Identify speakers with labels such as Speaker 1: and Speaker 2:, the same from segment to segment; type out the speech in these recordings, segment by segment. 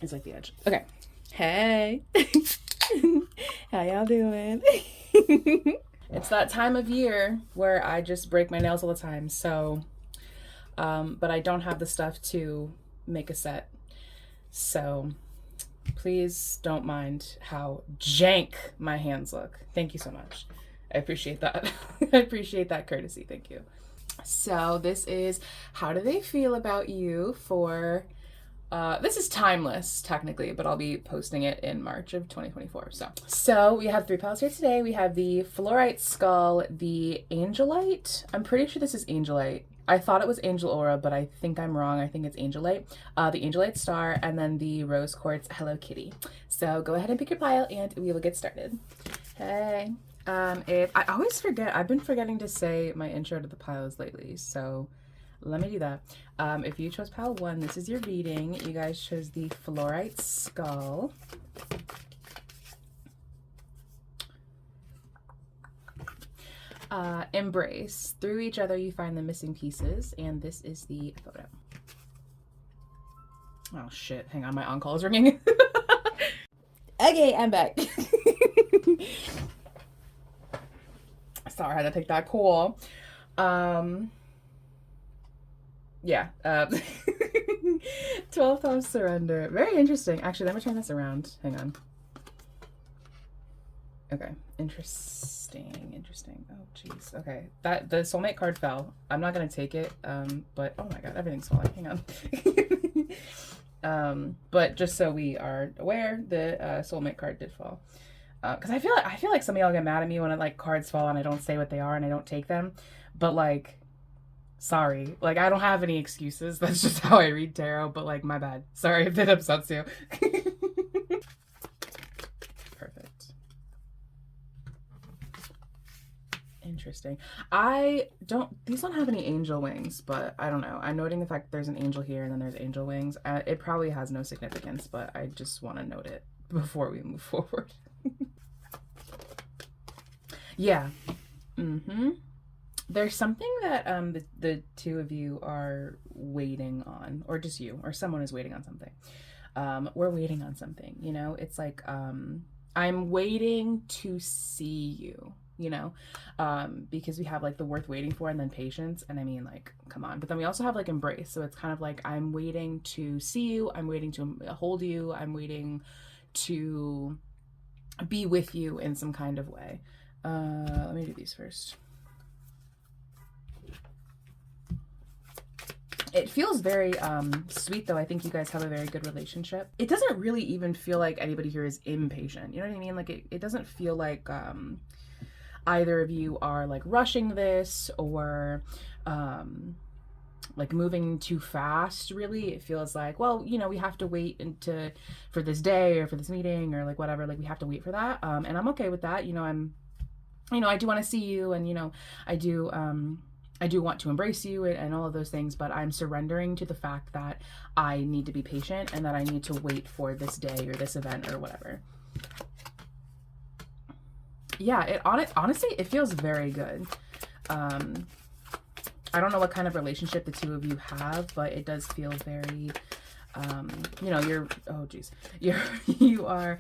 Speaker 1: It's like the edge. Okay. Hey. How y'all doing? It's that time of year where I just break my nails all the time. So, but I don't have the stuff to make a set. So please don't mind how jank my hands look. Thank you so much. I appreciate that. I appreciate that courtesy. Thank you. So this is How Do They Feel About You for this is timeless technically, but I'll be posting it in March of 2024. So we have 3 palettes here today. We have the Fluorite Skull, the Angelite. I'm pretty sure this is Angelite. I thought it was Angel Aura, but I think I'm wrong. I think it's Angelite. The Angelite Star, and then the Rose Quartz Hello Kitty. So go ahead and pick your pile, and we will get started. Hey. If I always forget, I've been forgetting to say my intro to the piles lately, so let me do that. If you chose pile 1, this is your reading. You guys chose the Fluorite Skull. Embrace. Through each other, you find the missing pieces, and this is the photo. Oh shit! Hang on, my on-call is ringing. Okay, I'm back. Sorry, I had to take that call. Yeah. 12 times surrender. Very interesting. Actually, let me turn this around. Hang on. Okay. Interesting. Oh, jeez. Okay. The soulmate card fell. I'm not gonna take it. But oh my god, everything's falling. Hang on. But just so we are aware, the soulmate card did fall. Because I feel like some of y'all get mad at me when like cards fall and I don't say what they are and I don't take them. But like, sorry, like I don't have any excuses. That's just how I read tarot. But like, my bad. Sorry if that upsets you. Perfect. Interesting. These don't have any angel wings, but I don't know. I'm noting the fact that there's an angel here and then there's angel wings. It probably has no significance, but I just want to note it before we move forward. Yeah. There's something that the two of you are waiting on, or just you, or someone is waiting on something. We're waiting on something, you know? It's like I'm waiting to see you, you know? Because we have like the worth waiting for and then patience, and I mean like, come on. But then we also have like embrace. So it's kind of like I'm waiting to see you, I'm waiting to hold you, I'm waiting to be with you in some kind of way. Let me do these first. It feels very sweet, though. I think you guys have a very good relationship. It doesn't really even feel like anybody here is impatient. You know what I mean? Like, it doesn't feel like either of you are, like, rushing this or, like, moving too fast, really. It feels like, well, you know, we have to wait for this day or for this meeting or, like, whatever. Like, we have to wait for that. And I'm okay with that. You know, I do want to see you, and, you know, I do want to embrace you and all of those things, but I'm surrendering to the fact that I need to be patient and that I need to wait for this day or this event or whatever. Yeah, honestly, it feels very good. I don't know what kind of relationship the two of you have, but it does feel very, you know, you are,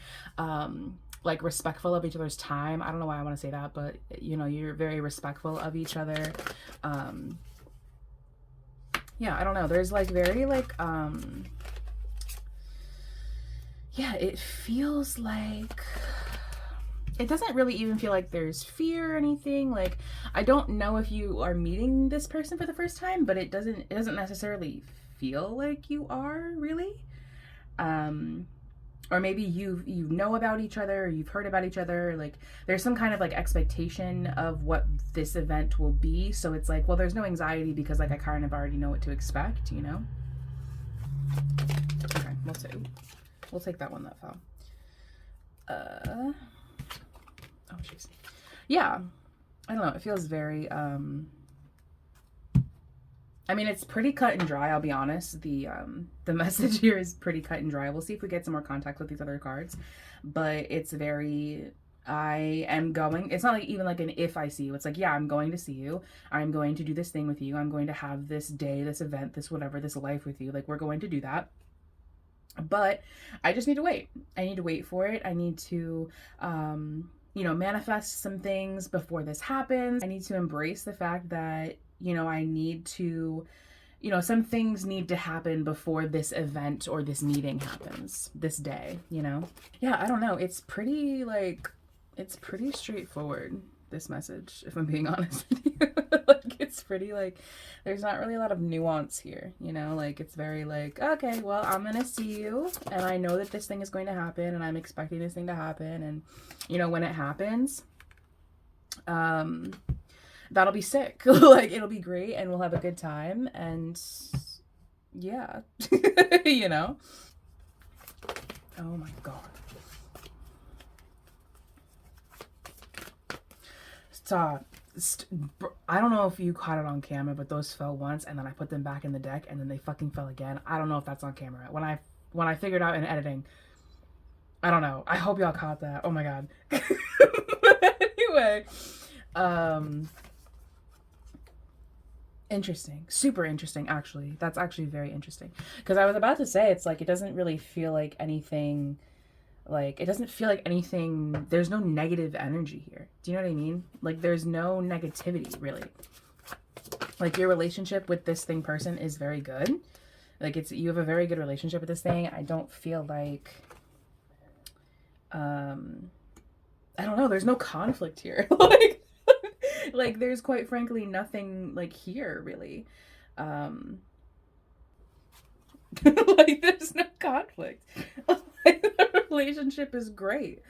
Speaker 1: like respectful of each other's time. I don't know why I want to say that, but you know, you're very respectful of each other. Yeah, I don't know. There's like very like, yeah, it feels like, it doesn't really even feel like there's fear or anything. Like, I don't know if you are meeting this person for the first time, but it doesn't necessarily feel like you are really. Or maybe you know about each other, or you've heard about each other, like there's some kind of like expectation of what this event will be. So it's like, well, there's no anxiety because like I kind of already know what to expect, you know? Okay, we'll take that one that fell. Oh jeez. Yeah, I don't know, it feels very I mean, it's pretty cut and dry, I'll be honest. The message here is pretty cut and dry. We'll see if we get some more contact with these other cards. But it's very, I am going, it's not like even like an if I see you. It's like, yeah, I'm going to see you. I'm going to do this thing with you. I'm going to have this day, this event, this whatever, this life with you. Like, we're going to do that. But I just need to wait. I need to wait for it. I need to, manifest some things before this happens. I need to embrace the fact that, I need to, some things need to happen before this event or this meeting happens this day. Yeah, I don't know. It's pretty straightforward, this message, if I'm being honest with you. Like, it's pretty, like, there's not really a lot of nuance here, like, it's very, like, okay, well, I'm gonna see you, and I know that this thing is going to happen, and I'm expecting this thing to happen, and, when it happens, that'll be sick. Like, it'll be great, and we'll have a good time, and, yeah. Oh my god. Stop. I don't know if you caught it on camera, but those fell once, and then I put them back in the deck, and then they fucking fell again. I don't know if that's on camera. When I figured out in editing, I don't know. I hope y'all caught that. Oh my god. Anyway, interesting. Super interesting, actually. That's actually very interesting. Because I was about to say, it's like, it doesn't really feel like anything, there's no negative energy here. Do you know what I mean? Like, there's no negativity, really. Like, your relationship with this person is very good. Like, you have a very good relationship with this thing. I don't feel like, I don't know, there's no conflict here. Like, there's quite frankly nothing, like, here, really. Like, there's no conflict. Like, the relationship is great.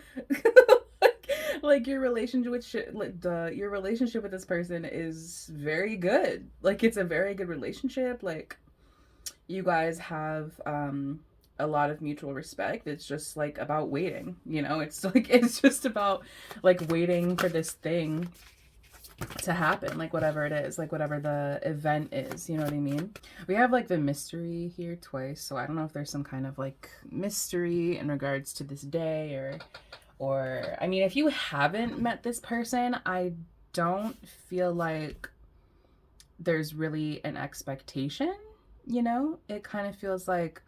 Speaker 1: Like, your relationship with this person is very good. Like, it's a very good relationship. Like, you guys have a lot of mutual respect. It's just, like, about waiting, it's just about, like, waiting for this thing to happen, like, whatever it is, like, whatever the event is, you know what I mean? We have, like, the mystery here twice, so I don't know if there's some kind of, like, mystery in regards to this day, or I mean, if you haven't met this person, I don't feel like there's really an expectation, it kind of feels like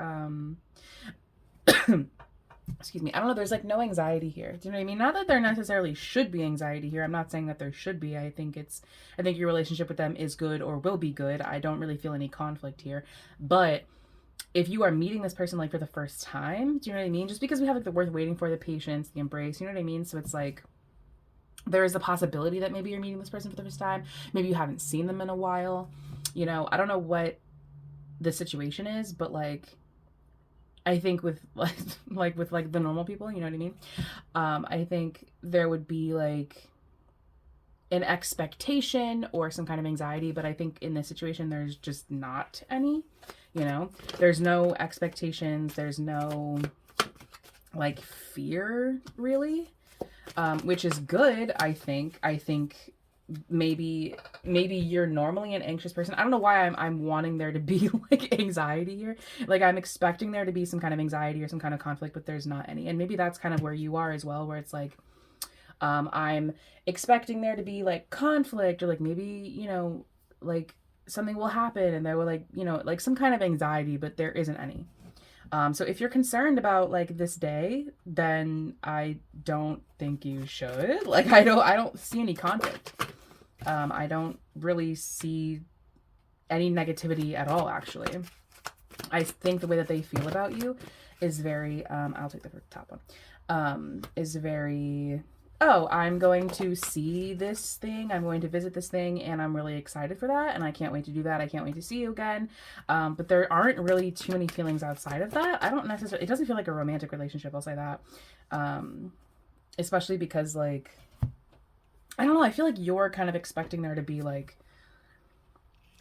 Speaker 1: excuse me, I don't know, there's, like, no anxiety here. Do you know what I mean? Not that there necessarily should be anxiety here. I'm not saying that there should be. I think your relationship with them is good or will be good. I don't really feel any conflict here. But if you are meeting this person, like, for the first time, do you know what I mean? Just because we have, like, the worth waiting for, the patience, the embrace, you know what I mean? So it's like, there is a possibility that maybe you're meeting this person for the first time. Maybe you haven't seen them in a while. I don't know what the situation is, but, like, I think with with the normal people, you know what I mean? I think there would be, like, an expectation or some kind of anxiety, but I think in this situation there's just not any, There's no expectations, there's no, like, fear, really, which is good, I think. Maybe you're normally an anxious person. I don't know why I'm wanting there to be, like, anxiety here. Like, I'm expecting there to be some kind of anxiety or some kind of conflict, but there's not any. And maybe that's kind of where you are as well, where it's like, I'm expecting there to be, like, conflict, or, like, maybe, like, something will happen and there will, like, like, some kind of anxiety, but there isn't any. So if you're concerned about, like, this day, then I don't think you should. Like, I don't see any conflict. I don't really see any negativity at all, actually. I think the way that they feel about you is very, I'll take the top one, is very, oh, I'm going to see this thing, I'm going to visit this thing, and I'm really excited for that, and I can't wait to do that, I can't wait to see you again. But there aren't really too many feelings outside of that. It doesn't feel like a romantic relationship, I'll say that. Especially because, like, I don't know, I feel like you're kind of expecting there to be, like,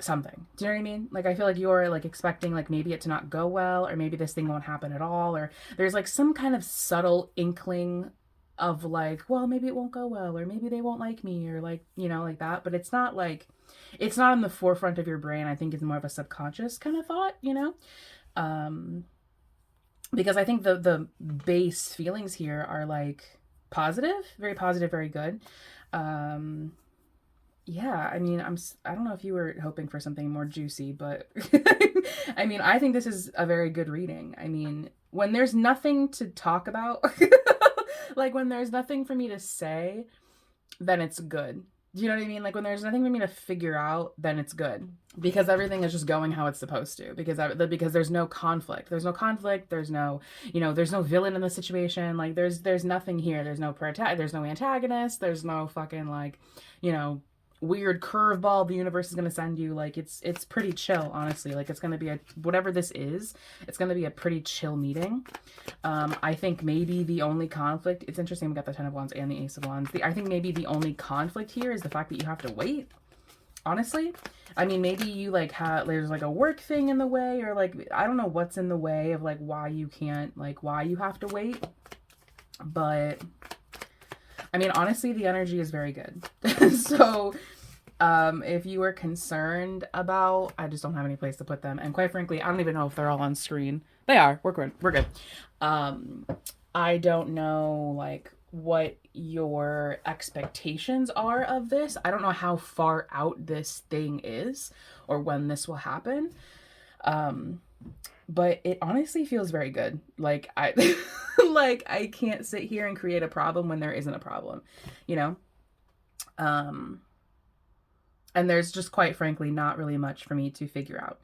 Speaker 1: something. Do you know what I mean? Like, I feel like you're, like, expecting, like, maybe it to not go well, or maybe this thing won't happen at all, or there's, like, some kind of subtle inkling of, like, well, maybe it won't go well, or maybe they won't like me, or, like, like that. But it's not, like, it's not in the forefront of your brain. I think it's more of a subconscious kind of thought, because I think the base feelings here are, like, positive, very good. Yeah, I mean, I don't know if you were hoping for something more juicy, but I mean, I think this is a very good reading. I mean, when there's nothing to talk about, like when there's nothing for me to say, then it's good. Do you know what I mean? Like when there's nothing for me to figure out, then it's good, because everything is just going how it's supposed to. Because there's no conflict. There's no conflict. There's no, there's no villain in the situation. Like there's nothing here. There's no there's no antagonist. There's no fucking like, weird curveball the universe is going to send you. Like it's pretty chill, honestly. Like it's going to be whatever this is, it's going to be a pretty chill meeting. I think maybe the only conflict, it's interesting we got the 10 of Wands and the Ace of Wands. I think maybe the only conflict here is the fact that you have to wait, honestly. I mean, maybe you like there's like a work thing in the way, or like I don't know what's in the way of like why you can't, like why you have to wait. But I mean, honestly, the energy is very good. So if you were concerned about, I just don't have any place to put them. And quite frankly, I don't even know if they're all on screen. They are. We're good. We're good. I don't know like what your expectations are of this. I don't know how far out this thing is or when this will happen. But it honestly feels very good. Like I can't sit here and create a problem when there isn't a problem, and there's just quite frankly not really much for me to figure out.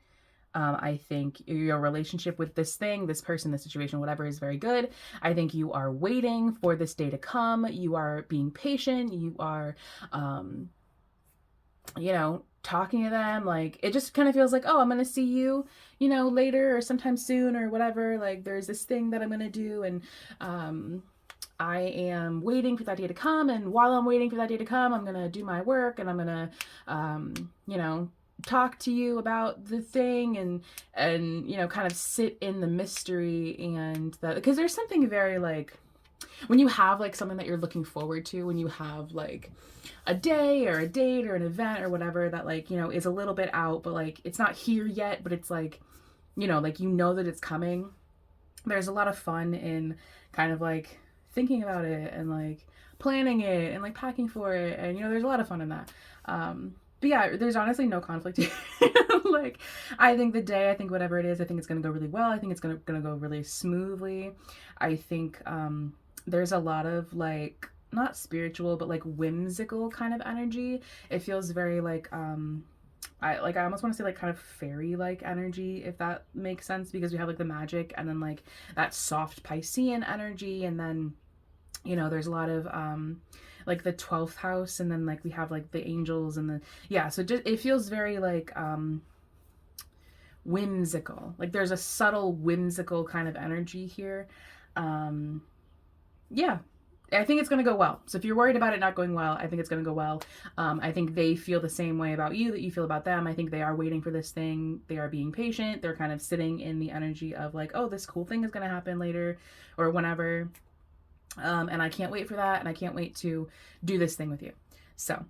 Speaker 1: I think your relationship with this thing, this person, this situation, whatever, is very good. I think you are waiting for this day to come. You are being patient. You are, talking to them. Like it just kind of feels like, oh, I'm going to see you, later or sometime soon or whatever. Like there's this thing that I'm going to do. And, I am waiting for that day to come. And while I'm waiting for that day to come, I'm going to do my work and I'm going to, talk to you about the thing and, kind of sit in the mystery and because there's something very like, when you have like something that you're looking forward to, when you have like a day or a date or an event or whatever that like, is a little bit out, but like, it's not here yet, but it's like, like, that it's coming. There's a lot of fun in kind of like thinking about it and like planning it and like packing for it. And, there's a lot of fun in that. But yeah, there's honestly no conflict here. Like, I think whatever it is, I think it's going to go really well. I think it's going to go really smoothly. I think, there's a lot of like, not spiritual, but like whimsical kind of energy. It feels very like, I almost want to say like kind of fairy-like energy, if that makes sense, because we have like the magic and then like that soft Piscean energy. And then, there's a lot of, like the 12th house, and then like we have like the angels and so it feels very like, whimsical. Like there's a subtle whimsical kind of energy here. Yeah, I think it's going to go well. So if you're worried about it not going well, I think it's going to go well. I think they feel the same way about you that you feel about them. I think they are waiting for this thing. They are being patient. They're kind of sitting in the energy of like, oh, this cool thing is going to happen later or whenever. And I can't wait for that. And I can't wait to do this thing with you. So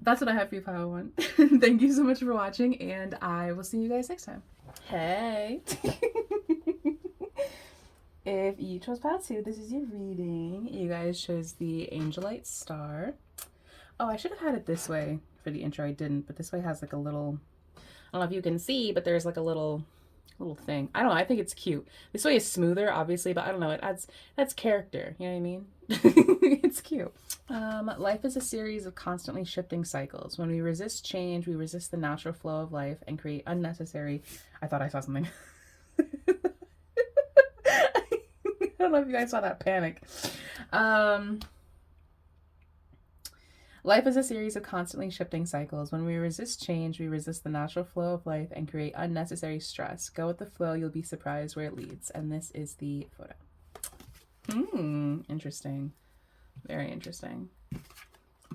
Speaker 1: that's what I have for you, Pile 1. Thank you so much for watching, and I will see you guys next time. Hey. If you chose Pile 2, this is your reading. You guys chose the Angelite star. Oh, I should have had it this way for the intro. I didn't, but this way has like a little, I don't know if you can see, but there's like a little thing. I don't know. I think it's cute. This way is smoother, obviously, but I don't know. It adds character. You know what I mean? It's cute. Life is a series of constantly shifting cycles. When we resist change, we resist the natural flow of life and create unnecessary. I thought I saw something. I don't know if you guys saw that panic. Life is a series of constantly shifting cycles. When we resist change, we resist the natural flow of life and create unnecessary stress. Go with the flow. You'll be surprised where it leads. And this is the photo. Interesting. Very interesting.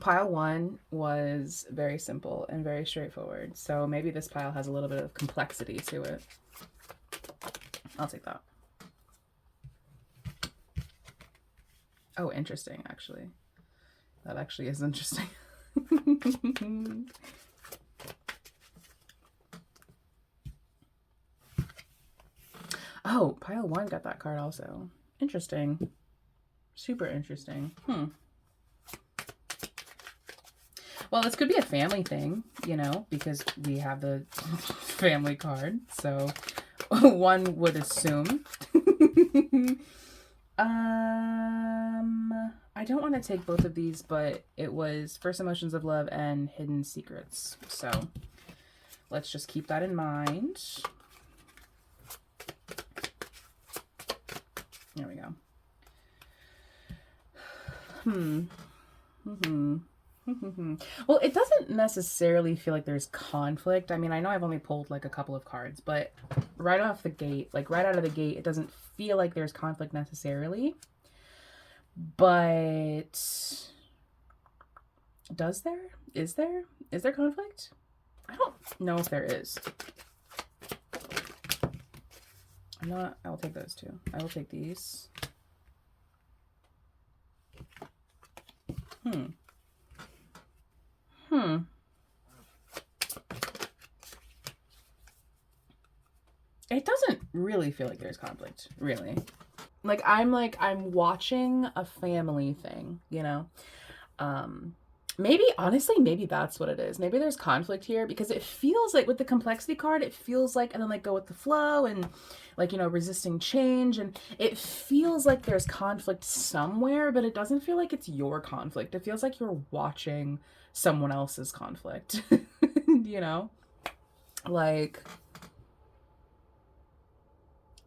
Speaker 1: Pile 1 was very simple and very straightforward. So maybe this pile has a little bit of complexity to it. I'll take that. Oh, interesting, actually. That actually is interesting. Oh, pile 1 got that card also. Interesting. Super interesting. Well, this could be a family thing, because we have the family card. So one would assume. I don't want to take both of these, but it was First Emotions of Love and Hidden Secrets. So let's just keep that in mind. There we go. Well, it doesn't necessarily feel like there's conflict. I mean, I know I've only pulled like a couple of cards, but right off the gate, like right out of the gate, it doesn't feel like there's conflict necessarily. But does there? Is there conflict? I don't know if there is. I will take those two. I will take these. It doesn't really feel like there's conflict, really. Like I'm watching a family thing, you know? Maybe, honestly, maybe that's what it is. Maybe there's conflict here because it feels like with the complexity card, it feels like, and then like go with the flow and like, you know, resisting change. And it feels like there's conflict somewhere, but it doesn't feel like it's your conflict. It feels like you're watching someone else's conflict, you know? Like,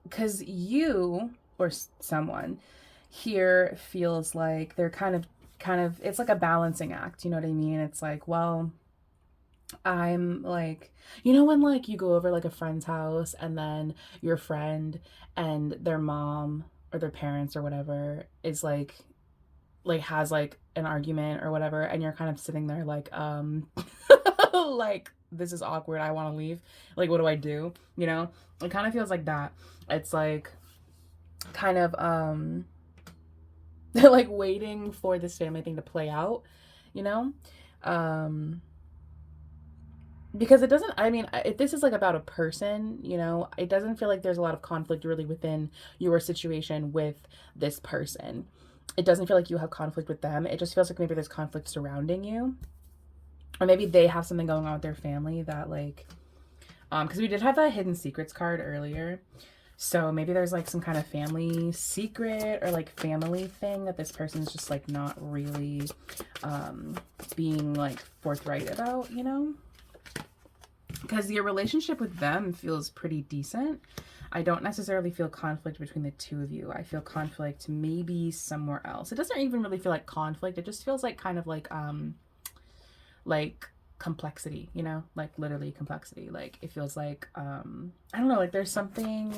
Speaker 1: because you or someone here feels like they're kind of, it's like a balancing act, you know what I mean? It's like, well, I'm like, you know, when like you go over like a friend's house and then your friend and their mom or their parents or whatever is like has like an argument or whatever, and you're kind of sitting there like, like, this is awkward, I want to leave, like, what do I do, you know? It kind of feels like that. It's like kind of like waiting for this family thing to play out, you know? Because it doesn't, I mean, if this is like about a person, you know, it doesn't feel like there's a lot of conflict really within your situation with this person. It doesn't feel like you have conflict with them. It just feels like maybe there's conflict surrounding you. Or maybe they have something going on with their family that like, because we did have that Hidden Secrets card earlier. So maybe there's like some kind of family secret or like family thing that this person's just like not really being like forthright about, you know? Because your relationship with them feels pretty decent. I don't necessarily feel conflict between the two of you. I feel conflict maybe somewhere else. It doesn't even really feel like conflict. It just feels like kind of like complexity, you know, like literally complexity. Like it feels like I don't know, like there's something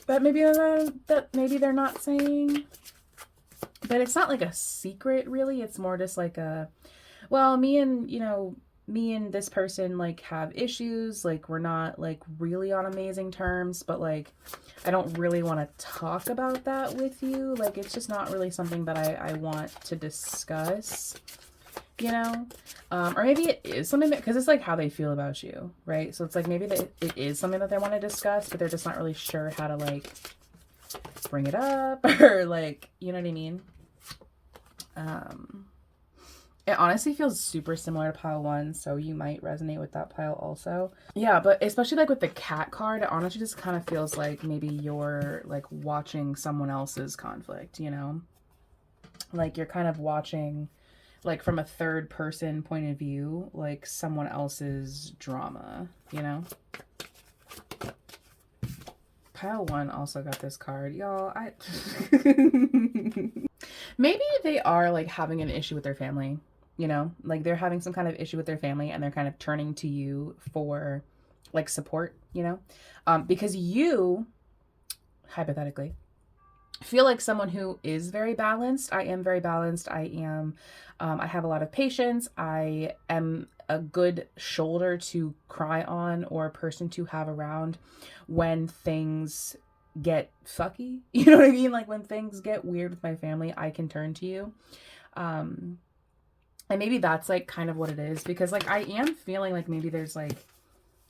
Speaker 1: that maybe they're not saying, but it's not like a secret really. It's more just like a, well, me and this person like have issues, like we're not like really on amazing terms, but like I don't really want to talk about that with you. Like it's just not really something that I want to discuss, you know? Or maybe it is something that, because it's like how they feel about you, right? So it's like maybe that it is something that they want to discuss, but they're just not really sure how to like bring it up or like, you know what I mean? It honestly feels super similar to pile 1, so you might resonate with that pile also. Yeah, but especially like with the cat card, it honestly just kind of feels like maybe you're like watching someone else's conflict, you know? Like you're kind of watching like from a third person point of view, like someone else's drama, you know? Pile 1 also got this card. Y'all, maybe they are like having an issue with their family. You know, like they're having some kind of issue with their family and they're kind of turning to you for like support, you know, because you hypothetically feel like someone who is very balanced. I am very balanced. I have a lot of patience. I am a good shoulder to cry on or a person to have around when things get fucky. You know what I mean? Like when things get weird with my family, I can turn to you. And maybe that's like kind of what it is, because like I am feeling like maybe there's like,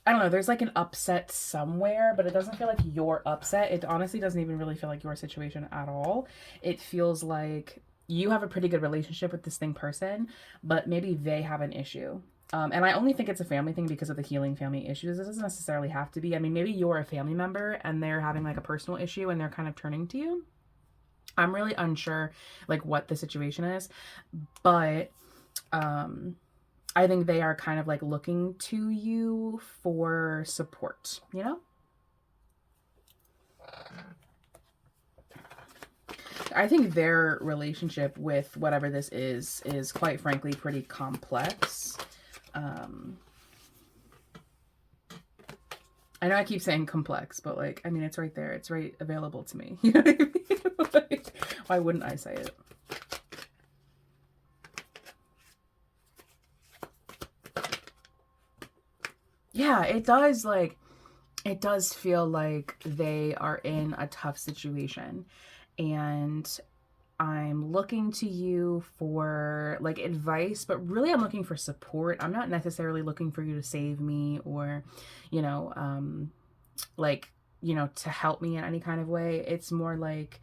Speaker 1: I don't know, there's like an upset somewhere, but it doesn't feel like you're upset. It honestly doesn't even really feel like your situation at all. It feels like you have a pretty good relationship with this person, but maybe they have an issue. And I only think it's a family thing because of the healing family issues. This doesn't necessarily have to be. I mean, maybe you're a family member and they're having like a personal issue and they're kind of turning to you. I'm really unsure like what the situation is, but I think they are kind of like looking to you for support, you know? I think their relationship with whatever this is quite frankly pretty complex. I know I keep saying complex, but like, I mean, it's right there. It's right available to me. You know what I mean? Like, why wouldn't I say it? Yeah, it does like, it does feel like they are in a tough situation. And I'm looking to you for like advice, but really I'm looking for support. I'm not necessarily looking for you to save me or, you know, like, you know, to help me in any kind of way. It's more like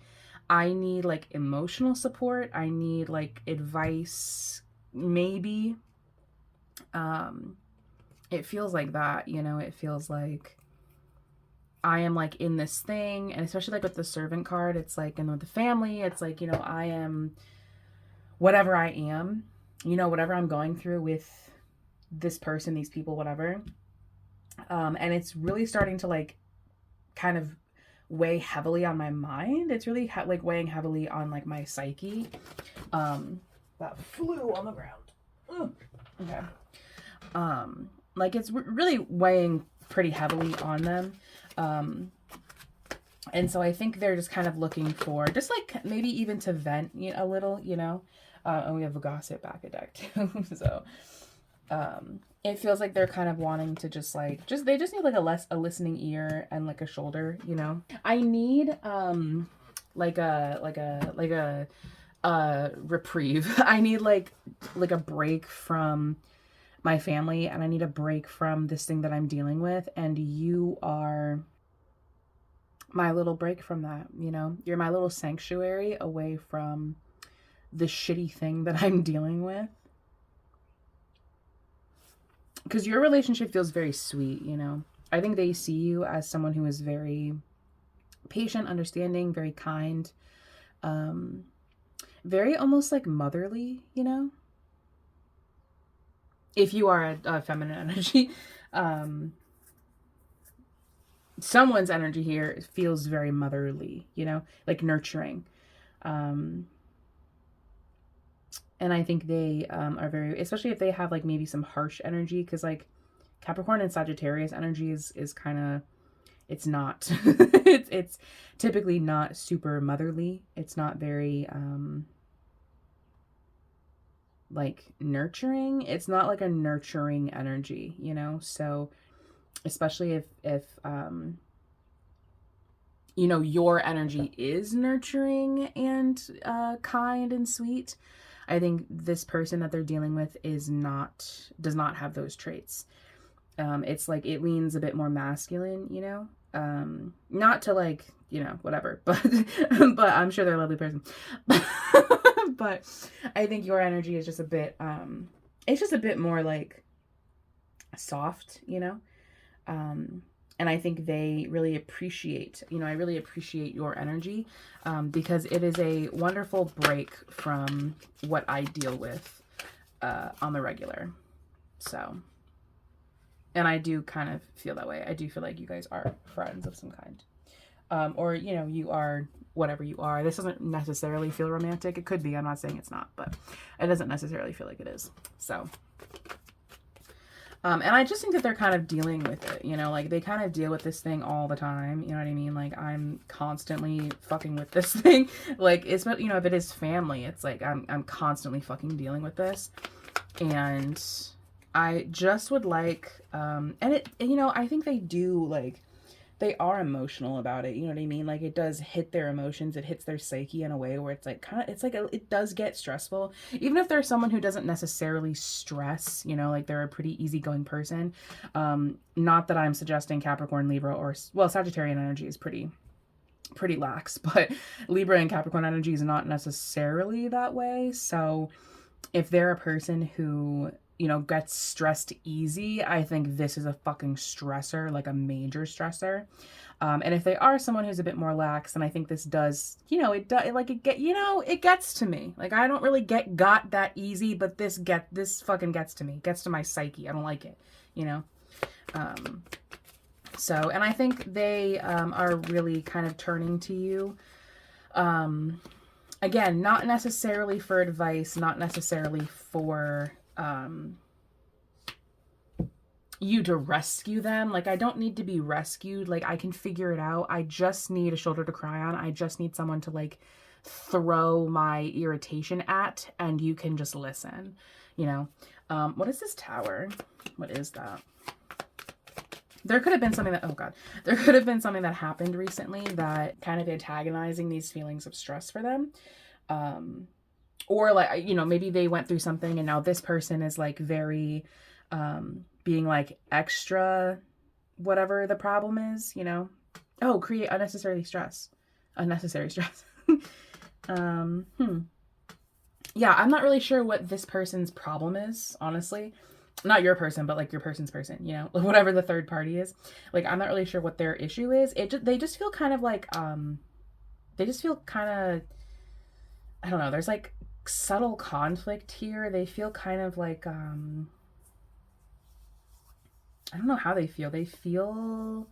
Speaker 1: I need like emotional support. I need like advice, maybe. It feels like that, you know, it feels like I am like in this thing, and especially like with the servant card, it's like, and with the family, it's like, you know, I am whatever I am, you know, whatever I'm going through with this person, these people, whatever. And it's really starting to like kind of weigh heavily on my mind. It's really like weighing heavily on like my psyche. That flew on the ground. Ugh. Okay. Like it's really weighing pretty heavily on them. And so I think they're just kind of looking for just like maybe even to vent, you know, a little, you know. And we have a gossip back a deck too. So it feels like they're kind of wanting to just like they just need like a listening ear and like a shoulder, you know. I need like a reprieve. I need like a break from my family, and I need a break from this thing that I'm dealing with, and you are my little break from that, you know. You're my little sanctuary away from the shitty thing that I'm dealing with. Because your relationship feels very sweet, you know. I think they see you as someone who is very patient, understanding, very kind, very almost like motherly, you know. If you are a feminine energy, someone's energy here feels very motherly, you know, like nurturing. And I think they are very, especially if they have like maybe some harsh energy, because like Capricorn and Sagittarius energy is kind of, it's not, it's typically not super motherly. It's not very like nurturing. It's not like a nurturing energy, you know. So especially if you know, your energy is nurturing and kind and sweet, I think this person that they're dealing with does not have those traits. It's like it leans a bit more masculine, you know. Not to like, you know, whatever, but but I'm sure they're a lovely person. But I think your energy is just a bit it's just a bit more like soft, you know. And I think they really appreciate, you know, I really appreciate your energy because it is a wonderful break from what I deal with on the regular. So, and I do kind of feel that way. I do feel like you guys are friends of some kind. Or, you know, you are whatever you are. This doesn't necessarily feel romantic. It could be. I'm not saying it's not, but it doesn't necessarily feel like it is. So, and I just think that they're kind of dealing with it, you know, like they kind of deal with this thing all the time. You know what I mean? Like I'm constantly fucking with this thing. Like it's, you know, if it is family, it's like I'm constantly fucking dealing with this. And I just would like, and you know, I think they do like, they are emotional about it. You know what I mean? Like it does hit their emotions. It hits their psyche in a way where it's like kind of, it's like it does get stressful. Even if they're someone who doesn't necessarily stress, you know, like they're a pretty easygoing person. Not that I'm suggesting Capricorn, Libra, or well, Sagittarian energy is pretty lax, but Libra and Capricorn energy is not necessarily that way. So if they're a person who you know, gets stressed easy, I think this is a fucking stressor, like a major stressor. And if they are someone who's a bit more lax, then I think this does, you know, it does, like, it gets to me. Like, I don't really got that easy, but this fucking gets to me, gets to my psyche. I don't like it, you know? So, and I think they, are really kind of turning to you. Again, not necessarily for advice, not necessarily for, you to rescue them. Like, I don't need to be rescued. Like, I can figure it out. I just need a shoulder to cry on. I just need someone to, like, throw my irritation at, and you can just listen, you know? What is this tower? What is that? There could have been something that, oh God, there could have been something that happened recently that kind of antagonizing these feelings of stress for them. Or like, you know, maybe they went through something and now this person is like very, being like extra, whatever the problem is, you know? Oh, create unnecessary stress. Unnecessary stress. Yeah, I'm not really sure what this person's problem is, honestly. Not your person, but like your person's person, you know, whatever the third party is. Like, I'm not really sure what their issue is. They just feel kind of like, they just feel kind of, I don't know, there's like subtle conflict here. They feel kind of like, I don't know how they feel. They feel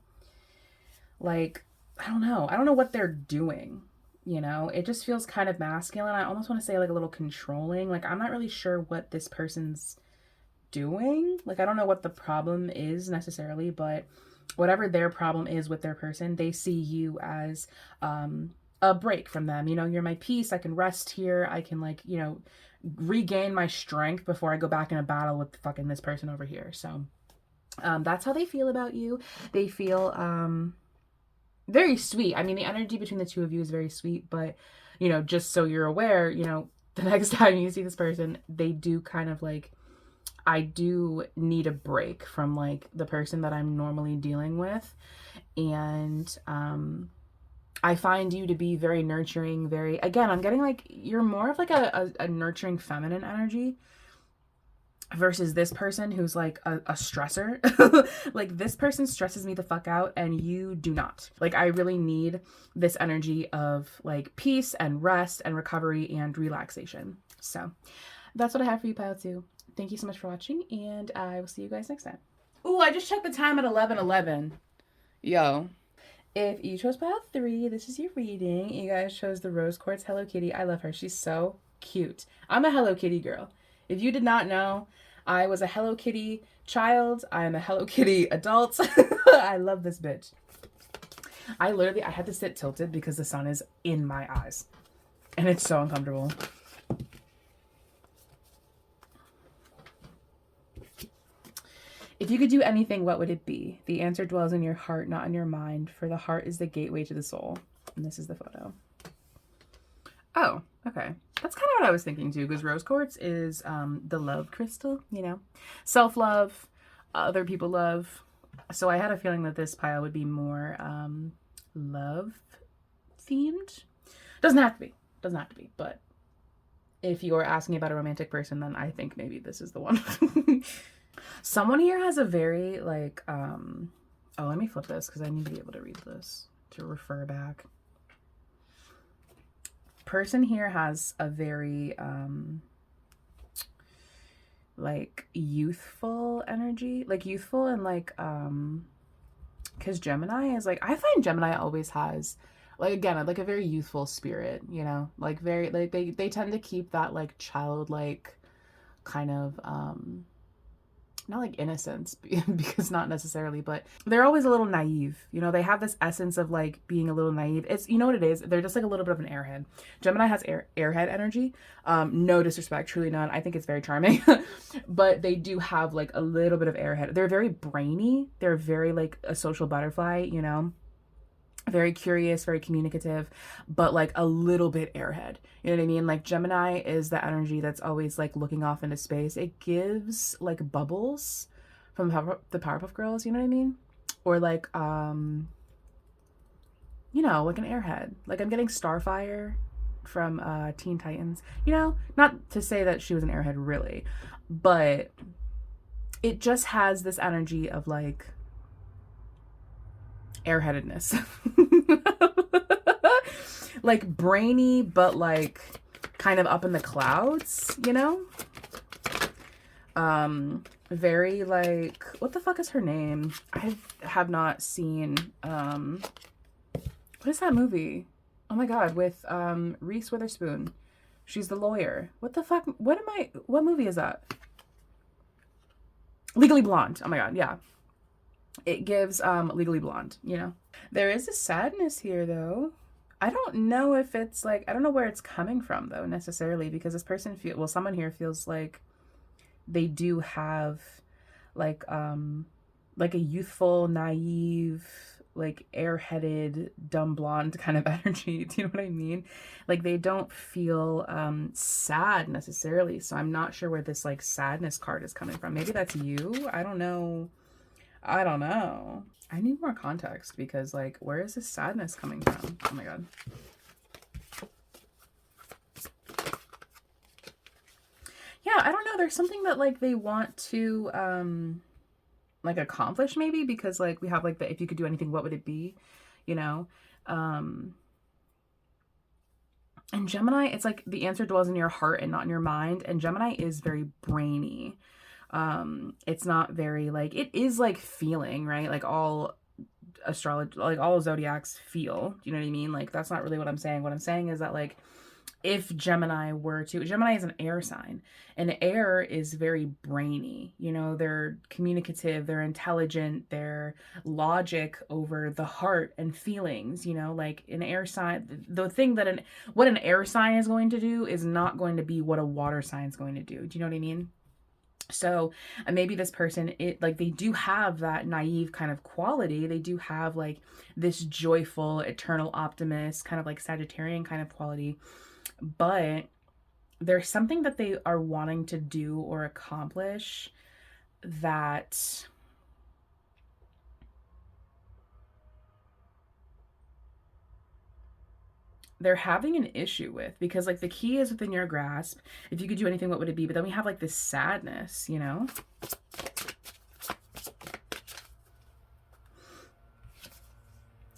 Speaker 1: like, I don't know what they're doing, you know? It just feels kind of masculine. I almost want to say like a little controlling. Like, I'm not really sure what this person's doing. Like, I don't know what the problem is necessarily, but whatever their problem is with their person, they see you as a break from them. You know, you're my peace. I can rest here. I can, like, you know, regain my strength before I go back in a battle with fucking this person over here. So that's how they feel about you. They feel very sweet. I mean, the energy between the two of you is very sweet, but, you know, just so you're aware, you know, the next time you see this person, they do kind of like, I do need a break from like the person that I'm normally dealing with. And I find you to be very nurturing, very, again, I'm getting like, you're more of like a nurturing feminine energy versus this person who's like a stressor. Like, this person stresses me the fuck out and you do not. Like, I really need this energy of like peace and rest and recovery and relaxation. So that's what I have for you, pile 2. Thank you so much for watching, and I will see you guys next time. Ooh, I just checked the time at 11:11. Yo. If you chose pile 3, this is your reading. You guys chose the Rose Quartz Hello Kitty. I love her. She's so cute. I'm a Hello Kitty girl. If you did not know, I was a Hello Kitty child. I'm a Hello Kitty adult. I love this bitch. I had to sit tilted because the sun is in my eyes. And it's so uncomfortable. If you could do anything, what would it be? The answer dwells in your heart, not in your mind, for the heart is the gateway to the soul. And this is the photo. Oh, okay. That's kind of what I was thinking too, because rose quartz is the love crystal, you know? Self-love, other people love. So I had a feeling that this pile would be more love themed. Doesn't have to be. Doesn't have to be. But if you're asking about a romantic person, then I think maybe this is the one. Someone here has a very like, oh, let me flip this because I need to be able to read this to refer back. Person here has a very, like youthful energy, like youthful and like, because Gemini is like, I find Gemini always has like, again, like a very youthful spirit, you know, like very, like they tend to keep that like childlike kind of, not like innocence, because not necessarily, but they're always a little naive. You know, they have this essence of like being a little naive. It's, you know what it is? They're just like a little bit of an airhead. Gemini has airhead energy. No disrespect, truly none. I think it's very charming, but they do have like a little bit of airhead. They're very brainy. They're very like a social butterfly, you know? Very curious, very communicative, but like a little bit airhead. You know what I mean? Like Gemini is the energy that's always like looking off into space. It gives like bubbles from the Powerpuff Girls, you know what I mean? Or like, you know, like an airhead. Like I'm getting Starfire from Teen Titans. You know, not to say that she was an airhead really, but it just has this energy of like airheadedness. Like brainy, but like kind of up in the clouds, you know? Very like, what the fuck is her name? I have not seen, what is that movie? Oh my God, with Reese Witherspoon. She's the lawyer. What the fuck? What movie is that? Legally Blonde. Oh my God, yeah. It gives Legally Blonde, you know? There is a sadness here though. I don't know if it's like, I don't know where it's coming from though necessarily, because this person someone here feels like they do have like a youthful, naive, like airheaded, dumb blonde kind of energy. Do you know what I mean? Like they don't feel sad necessarily. So I'm not sure where this like sadness card is coming from. Maybe that's you. I don't know. I need more context because like, where is this sadness coming from? Oh my God. Yeah, I don't know. There's something that like they want to like accomplish maybe, because like we have like the, if you could do anything, what would it be? You know? And Gemini, it's like the answer dwells in your heart and not in your mind. And Gemini is very brainy. It's not very like, it is like feeling, right? Like all astrology, like all zodiacs feel, you know what I mean? Like that's not really what I'm saying. What I'm saying is that like, if Gemini is an air sign, and air is very brainy, you know, they're communicative, they're intelligent, they're logic over the heart and feelings, you know, like an air sign, the thing that what an air sign is going to do is not going to be what a water sign is going to do. Do you know what I mean? So maybe this person, like they do have that naive kind of quality. They do have like this joyful, eternal optimist, kind of like Sagittarian kind of quality. But there's something that they are wanting to do or accomplish that they're having an issue with, because like the key is within your grasp. If you could do anything, what would it be? But then we have like this sadness, you know?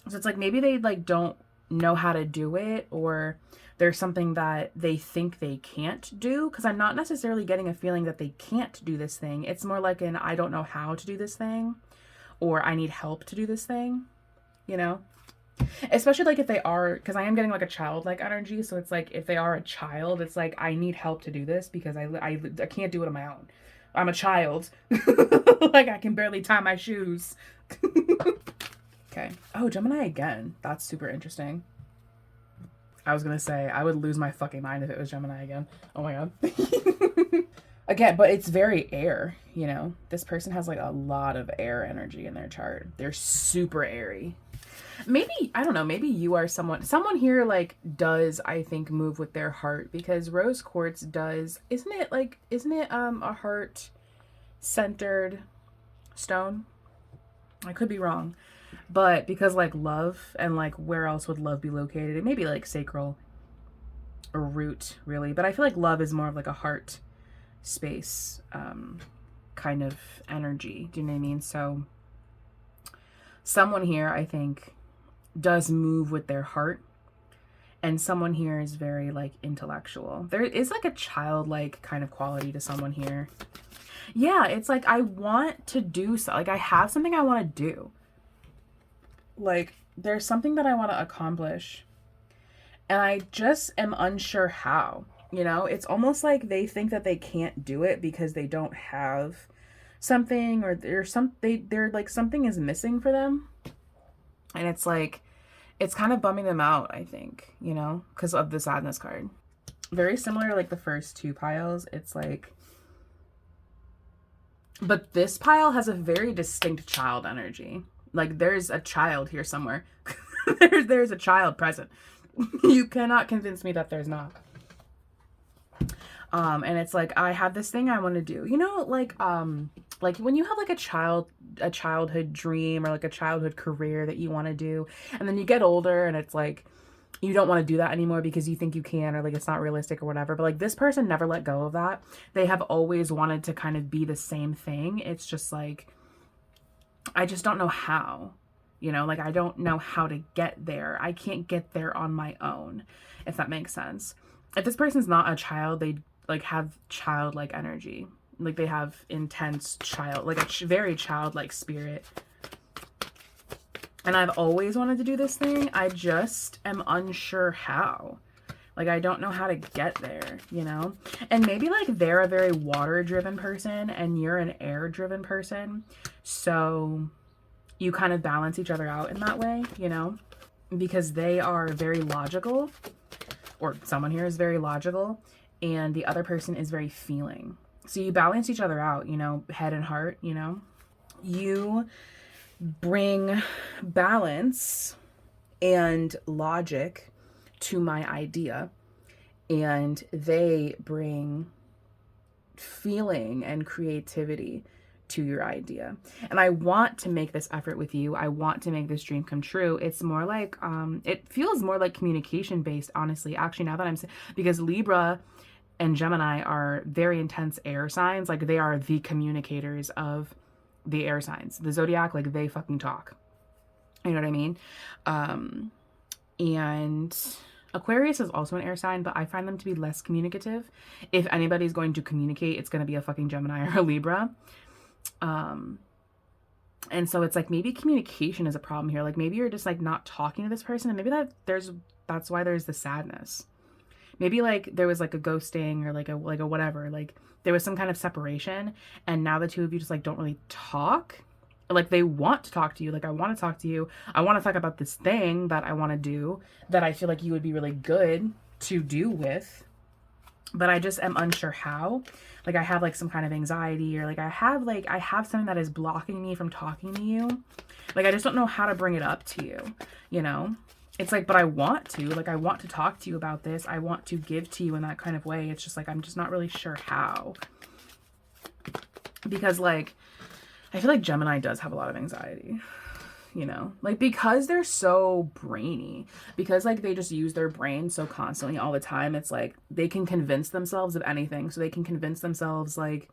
Speaker 1: So it's like maybe they like don't know how to do it, or there's something that they think they can't do, because I'm not necessarily getting a feeling that they can't do this thing. It's more like an I don't know how to do this thing, or I need help to do this thing, you know? Especially like if they are, because I am getting like a childlike energy. So it's like if they are a child, it's like I need help to do this because I can't do it on my own. I'm a child. Like I can barely tie my shoes. Okay. Oh, Gemini again. That's super interesting. I was going to say I would lose my fucking mind if it was Gemini again. Oh my God. Again, but it's very air, you know? This person has like a lot of air energy in their chart. They're super airy. Maybe, I don't know, maybe you are someone here like does, I think, move with their heart, because rose quartz does, isn't it a heart centered stone? I could be wrong, but because like love, and like where else would love be located? It may be like sacral or root really, but I feel like love is more of like a heart space kind of energy. Do you know what I mean? So someone here, I think, does move with their heart, and someone here is very like intellectual. There is like a childlike kind of quality to someone here. Yeah, it's like I want to do so, like I have something I want to do, like there's something that I want to accomplish, and I just am unsure how, you know? It's almost like they think that they can't do it because they don't have something, or they're like something is missing for them. And it's like, it's kind of bumming them out, I think, you know, because of the sadness card. Very similar, like the first two piles. It's like, but this pile has a very distinct child energy. Like there's a child here somewhere. there's a child present. You cannot convince me that there's not. And it's like, I have this thing I want to do, you know, like when you have like a childhood dream, or like a childhood career that you want to do, and then you get older and it's like, you don't want to do that anymore because you think you can, or like it's not realistic or whatever. But like this person never let go of that. They have always wanted to kind of be the same thing. It's just like, I just don't know how, you know, like I don't know how to get there. I can't get there on my own, if that makes sense. If this person's not a child, they like have childlike energy. Like they have intense child, like a very childlike spirit. And I've always wanted to do this thing. I just am unsure how. Like, I don't know how to get there, you know? And maybe, like, they're a very water-driven person and you're an air-driven person. So you kind of balance each other out in that way, you know? Because they are very logical, or someone here is very logical, and the other person is very feeling. So you balance each other out, you know, head and heart, you know? You bring balance and logic to my idea, and they bring feeling and creativity to your idea. And I want to make this effort with you. I want to make this dream come true. It's more like it feels more like communication based, honestly. Actually, now that I'm saying, because Libra and Gemini are very intense air signs, like they are the communicators of the air signs. The zodiac, like they fucking talk. You know what I mean? And Aquarius is also an air sign, but I find them to be less communicative. If anybody's going to communicate, it's going to be a fucking Gemini or a Libra. And so it's like maybe communication is a problem here. Like maybe you're just like not talking to this person, and maybe that's why there's the sadness. Maybe like there was like a ghosting or like a whatever, like there was some kind of separation, and now the two of you just like don't really talk. Like they want to talk to you. Like, I want to talk to you. I want to talk about this thing that I want to do that I feel like you would be really good to do with, but I just am unsure how. Like I have like some kind of anxiety, or like I have something that is blocking me from talking to you. Like I just don't know how to bring it up to you, you know? It's like, but I want to, like, I want to talk to you about this. I want to give to you in that kind of way. It's just like, I'm just not really sure how. Because like, I feel like Gemini does have a lot of anxiety, you know, like because they're so brainy, because like they just use their brain so constantly all the time. It's like they can convince themselves of anything. So they can convince themselves like,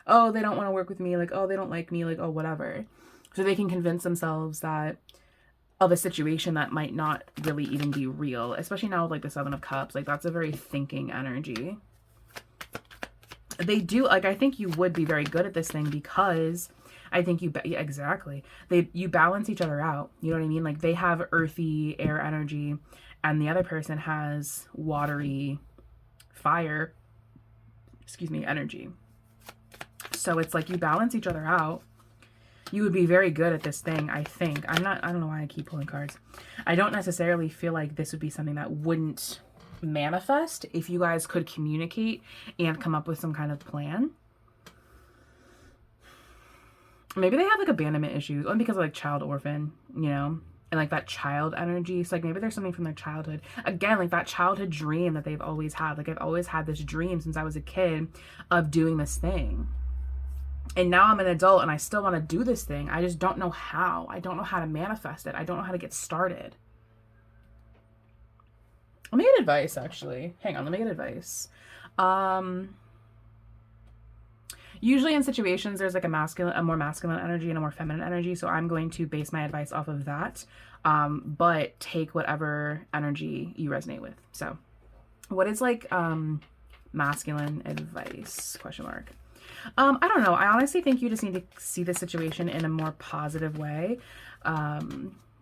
Speaker 1: oh, they don't want to work with me. Like, oh, they don't like me. Like, oh, whatever. So they can convince themselves that of a situation that might not really even be real, especially now with like the Seven of Cups. Like that's a very thinking energy. They do, like, I think you would be very good at this thing because I think yeah, exactly. You balance each other out. You know what I mean? Like they have earthy air energy and the other person has watery fire, energy. So it's like you balance each other out. You would be very good at this thing, I think. I don't know why I keep pulling cards. I don't necessarily feel like this would be something that wouldn't manifest if you guys could communicate and come up with some kind of plan. Maybe they have like abandonment issues, only because of like child orphan, you know, and like that child energy. So like maybe there's something from their childhood. Again, like that childhood dream that they've always had. Like I've always had this dream since I was a kid of doing this thing. And now I'm an adult and I still want to do this thing. I just don't know how. I don't know how to manifest it. I don't know how to get started. Let me get advice, actually. Hang on, let me get advice. Usually in situations, there's like a more masculine energy and a more feminine energy. So I'm going to base my advice off of that. But take whatever energy you resonate with. So what is like masculine advice? Question mark. I don't know. I honestly think you just need to see the situation in a more positive way.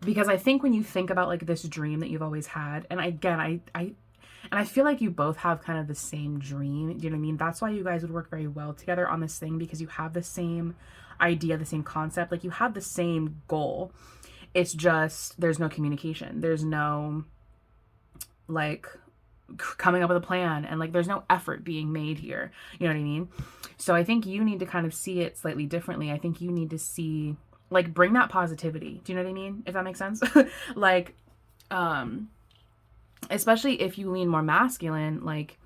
Speaker 1: Because I think when you think about like this dream that you've always had, and again, I feel like you both have kind of the same dream. Do you know what I mean? That's why you guys would work very well together on this thing, because you have the same idea, the same concept. Like you have the same goal. It's just there's no communication. There's no like coming up with a plan, and like there's no effort being made here. You know what I mean? So I think you need to kind of see it slightly differently. I think you need to see, like, bring that positivity. Do you know what I mean? If that makes sense. Like, especially if you lean more masculine, like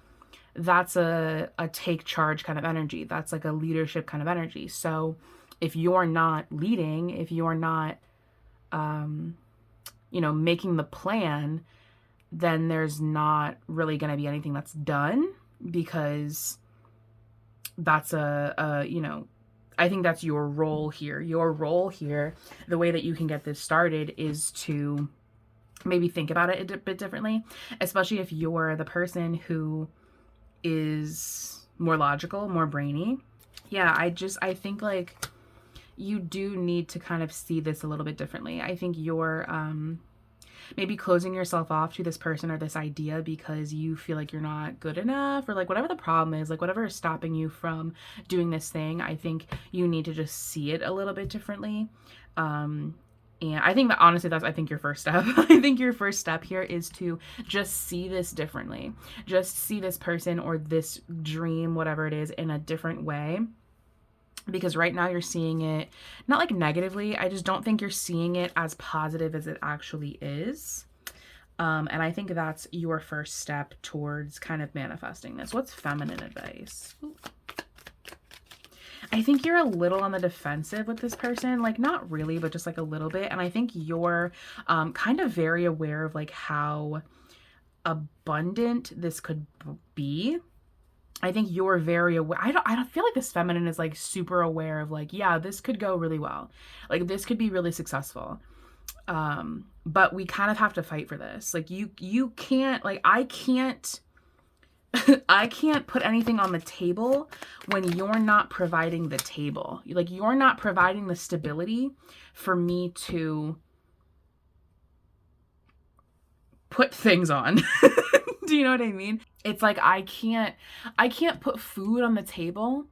Speaker 1: that's a take charge kind of energy. That's like a leadership kind of energy. So if you're not leading, if you're not, you know, making the plan, then there's not really going to be anything that's done, because that's I think that's your role here. Your role here, the way that you can get this started, is to maybe think about it a bit differently, especially if you're the person who is more logical, more brainy. Yeah, I think like you do need to kind of see this a little bit differently. I think you're maybe closing yourself off to this person or this idea because you feel like you're not good enough, or like whatever the problem is, like whatever is stopping you from doing this thing. I think you need to just see it a little bit differently. And I think that honestly, I think your first step. I think your first step here is to just see this differently. Just see this person or this dream, whatever it is, in a different way. Because right now you're seeing it not like negatively. I just don't think you're seeing it as positive as it actually is. And I think that's your first step towards kind of manifesting this. What's feminine advice? Ooh. I think you're a little on the defensive with this person. Like, not really, but just like a little bit. And I think you're kind of very aware of like how abundant this could be. I think you're very aware. I don't feel like this feminine is like super aware of like, yeah, this could go really well. Like, this could be really successful. But we kind of have to fight for this. Like, you can't, like, I can't put anything on the table when you're not providing the table. Like, you're not providing the stability for me to put things on. Do you know what I mean? It's like I can't put food on the table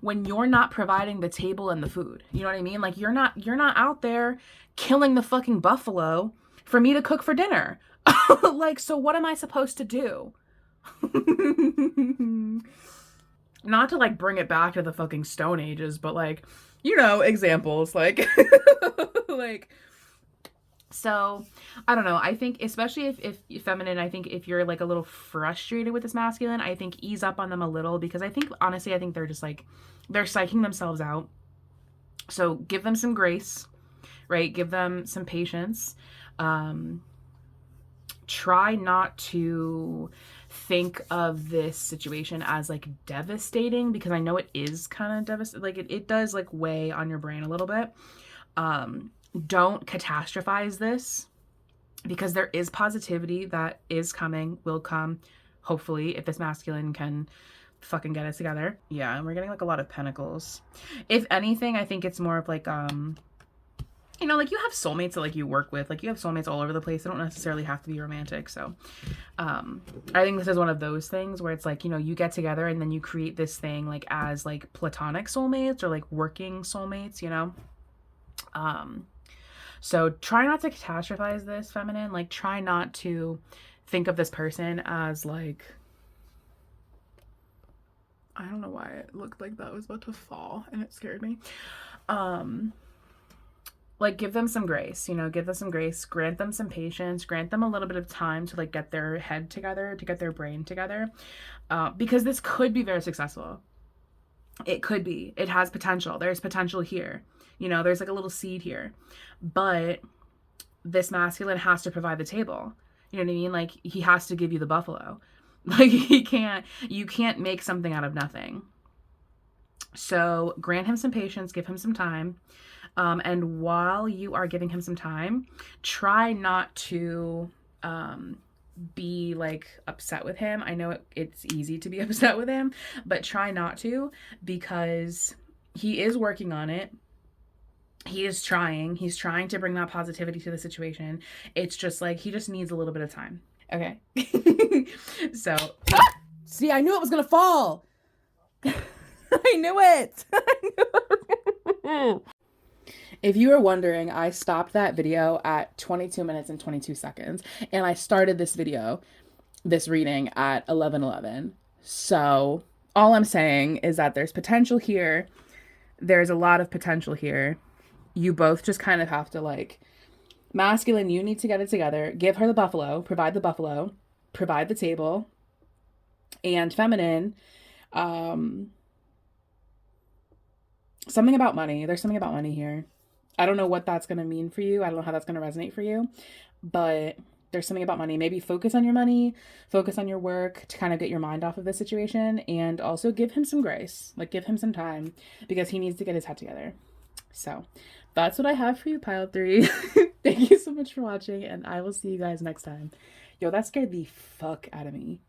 Speaker 1: when you're not providing the table and the food. You know what I mean? Like, you're not out there killing the fucking buffalo for me to cook for dinner. Like, so what am I supposed to do? Not to like bring it back to the fucking Stone Ages, but like, you know, examples like like, so I don't know. I think especially if feminine, I think if you're like a little frustrated with this masculine, I think ease up on them a little, because I think honestly, I think they're just like, they're psyching themselves out. So give them some grace, right? Give them some patience. Try not to think of this situation as like devastating, because I know it is kind of devastating. Like it does like weigh on your brain a little bit. Don't catastrophize this, because there is positivity that is coming, will come, hopefully, if this masculine can fucking get it together. Yeah, and we're getting like a lot of pentacles. If anything, I think it's more of like, you know, like you have soulmates that like you work with, like you have soulmates all over the place. They don't necessarily have to be romantic. So I think this is one of those things where it's like, you know, you get together and then you create this thing like as like platonic soulmates or like working soulmates, you know. So try not to catastrophize this, feminine. Like, try not to think of this person as like, I don't know why it looked like that was about to fall and it scared me. Like, give them some grace, you know, give them some grace, grant them some patience, grant them a little bit of time to like get their head together, to get their brain together, because this could be very successful. It could be. It has potential. There's potential here. You know, there's like a little seed here. But this masculine has to provide the table. You know what I mean? Like, he has to give you the buffalo. Like, you can't make something out of nothing. So grant him some patience, give him some time. And while you are giving him some time, try not to be like upset with him. I know it's easy to be upset with him, but try not to, because he is working on it. He's trying to bring that positivity to the situation. It's just like, he just needs a little bit of time. Okay. So, see, I knew it was going to fall. I knew it. If you were wondering, I stopped that video at 22 minutes and 22 seconds. And I started this reading at 11:11. So all I'm saying is that there's potential here. There's a lot of potential here. You both just kind of have to like, masculine, you need to get it together. Give her the buffalo, provide the table. And feminine, something about money. There's something about money here. I don't know what that's going to mean for you. I don't know how that's going to resonate for you, but there's something about money. Maybe focus on your money, focus on your work to kind of get your mind off of this situation, and also give him some grace. Like, give him some time because he needs to get his head together. So that's what I have for you, pile 3. Thank you so much for watching, and I will see you guys next time. Yo, that scared the fuck out of me.